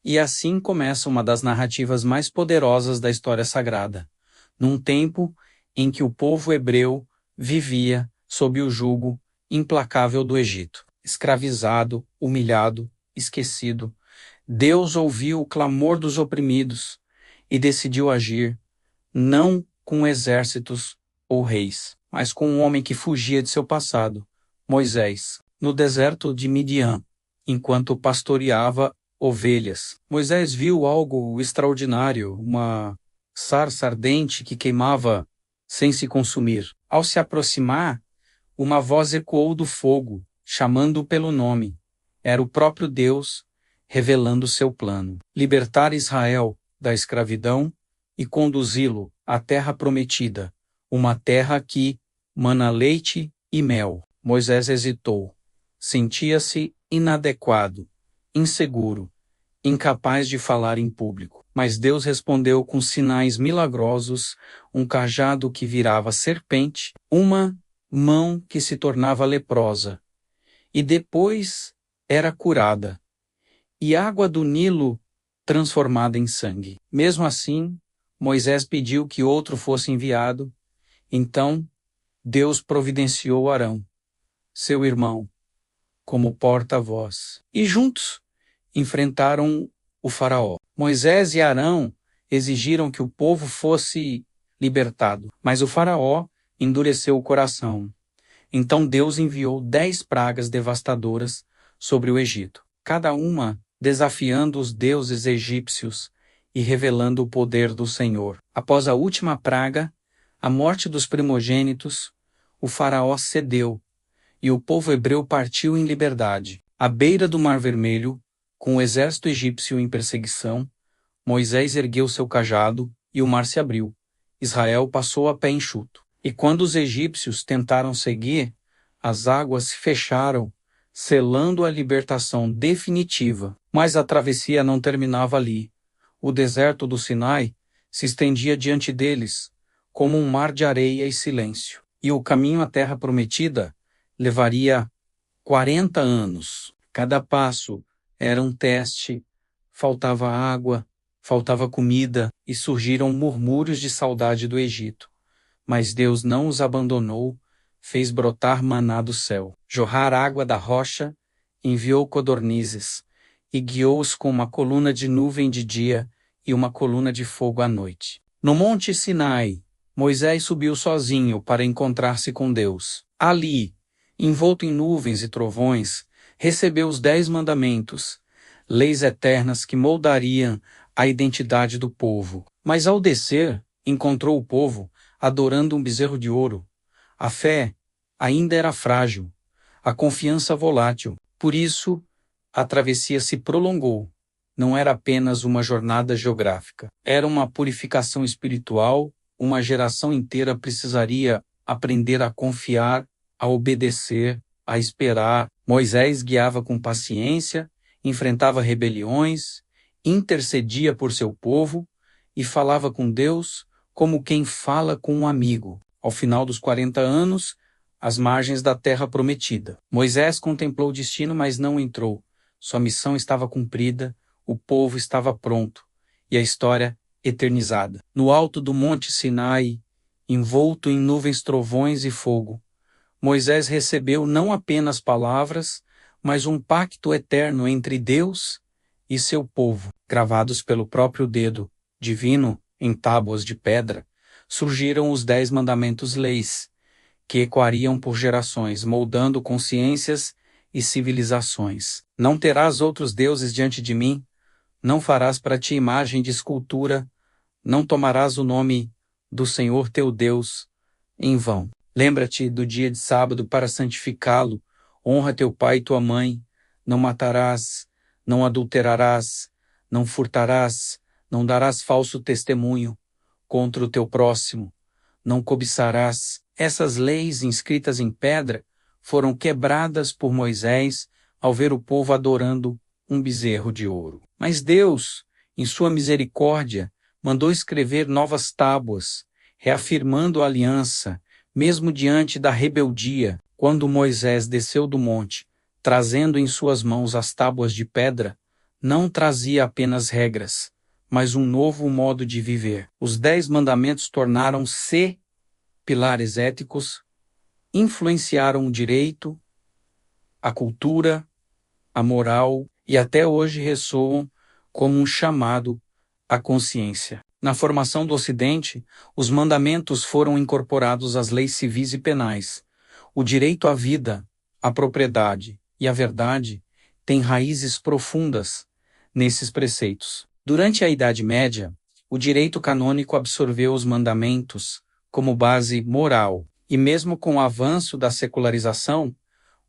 E assim começa uma das narrativas mais poderosas da história sagrada, num tempo em que o povo hebreu vivia sob o jugo implacável do Egito. Escravizado, humilhado, esquecido, Deus ouviu o clamor dos oprimidos e decidiu agir, não com exércitos ou reis, mas com um homem que fugia de seu passado, Moisés, no deserto de Midian, enquanto pastoreava ovelhas. Moisés viu algo extraordinário, uma sarça ardente que queimava sem se consumir. Ao se aproximar, uma voz ecoou do fogo, chamando-o pelo nome. Era o próprio Deus revelando seu plano: libertar Israel da escravidão e conduzi-lo à terra prometida, uma terra que mana leite e mel. Moisés hesitou. Sentia-se inadequado, inseguro, incapaz de falar em público. Mas Deus respondeu com sinais milagrosos, um cajado que virava serpente, uma mão que se tornava leprosa, e depois era curada, e água do Nilo transformada em sangue. Mesmo assim, Moisés pediu que outro fosse enviado. Então, Deus providenciou Arão, seu irmão, como porta-voz. E juntos enfrentaram o faraó. Moisés e Arão exigiram que o povo fosse libertado, mas o faraó endureceu o coração. Então Deus enviou 10 pragas devastadoras sobre o Egito, cada uma desafiando os deuses egípcios e revelando o poder do Senhor. Após a última praga, a morte dos primogênitos, o faraó cedeu e o povo hebreu partiu em liberdade. À beira do Mar Vermelho, com o exército egípcio em perseguição, Moisés ergueu seu cajado e o mar se abriu. Israel passou a pé enxuto. E quando os egípcios tentaram seguir, as águas se fecharam, selando a libertação definitiva. Mas a travessia não terminava ali. O deserto do Sinai se estendia diante deles, como um mar de areia e silêncio. E o caminho à terra prometida levaria 40 anos. Cada passo era um teste, faltava água, faltava comida e surgiram murmúrios de saudade do Egito. Mas Deus não os abandonou, fez brotar maná do céu, jorrar água da rocha, enviou codornizes e guiou-os com uma coluna de nuvem de dia e uma coluna de fogo à noite. No Monte Sinai, Moisés subiu sozinho para encontrar-se com Deus. Ali, envolto em nuvens e trovões, recebeu os 10 mandamentos, leis eternas que moldariam a identidade do povo. Mas ao descer, encontrou o povo adorando um bezerro de ouro. A fé ainda era frágil, a confiança volátil. Por isso, a travessia se prolongou. Não era apenas uma jornada geográfica. Era uma purificação espiritual. Uma geração inteira precisaria aprender a confiar, a obedecer, a esperar. Moisés guiava com paciência, enfrentava rebeliões, intercedia por seu povo e falava com Deus como quem fala com um amigo. Ao final dos 40 anos, às margens da terra prometida, Moisés contemplou o destino, mas não entrou. Sua missão estava cumprida, o povo estava pronto e a história eternizada. No alto do Monte Sinai, envolto em nuvens, trovões e fogo, Moisés recebeu não apenas palavras, mas um pacto eterno entre Deus e seu povo. Gravados pelo próprio dedo divino em tábuas de pedra, surgiram os 10 mandamentos-leis, que ecoariam por gerações, moldando consciências e civilizações. Não terás outros deuses diante de mim, não farás para ti imagem de escultura, não tomarás o nome do Senhor teu Deus em vão. Lembra-te do dia de sábado para santificá-lo, honra teu pai e tua mãe, não matarás, não adulterarás, não furtarás, não darás falso testemunho contra o teu próximo, não cobiçarás. Essas leis inscritas em pedra foram quebradas por Moisés ao ver o povo adorando um bezerro de ouro. Mas Deus, em sua misericórdia, mandou escrever novas tábuas, reafirmando a aliança, mesmo diante da rebeldia. Quando Moisés desceu do monte, trazendo em suas mãos as tábuas de pedra, não trazia apenas regras, mas um novo modo de viver. Os 10 mandamentos tornaram-se pilares éticos, influenciaram o direito, a cultura, a moral e até hoje ressoam como um chamado à consciência. Na formação do Ocidente, os mandamentos foram incorporados às leis civis e penais. O direito à vida, à propriedade e à verdade tem raízes profundas nesses preceitos. Durante a Idade Média, o direito canônico absorveu os mandamentos como base moral, e mesmo com o avanço da secularização,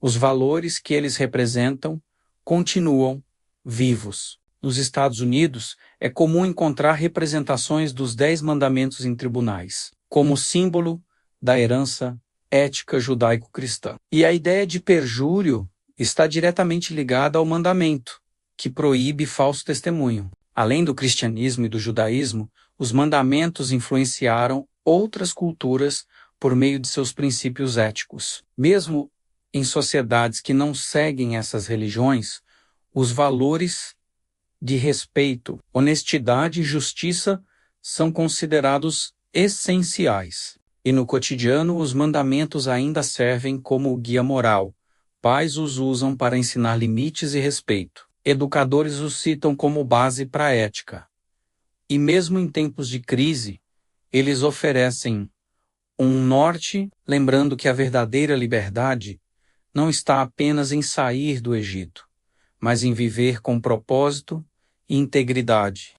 os valores que eles representam continuam vivos. Nos Estados Unidos, é comum encontrar representações dos 10 mandamentos em tribunais, como símbolo da herança ética judaico-cristã. E a ideia de perjúrio está diretamente ligada ao mandamento, que proíbe falso testemunho. Além do cristianismo e do judaísmo, os mandamentos influenciaram outras culturas por meio de seus princípios éticos. Mesmo em sociedades que não seguem essas religiões, os valores de respeito, honestidade e justiça são considerados essenciais. E no cotidiano, os mandamentos ainda servem como guia moral. Pais os usam para ensinar limites e respeito. Educadores os citam como base para a ética. E mesmo em tempos de crise, eles oferecem um norte, lembrando que a verdadeira liberdade não está apenas em sair do Egito, mas em viver com propósito e integridade.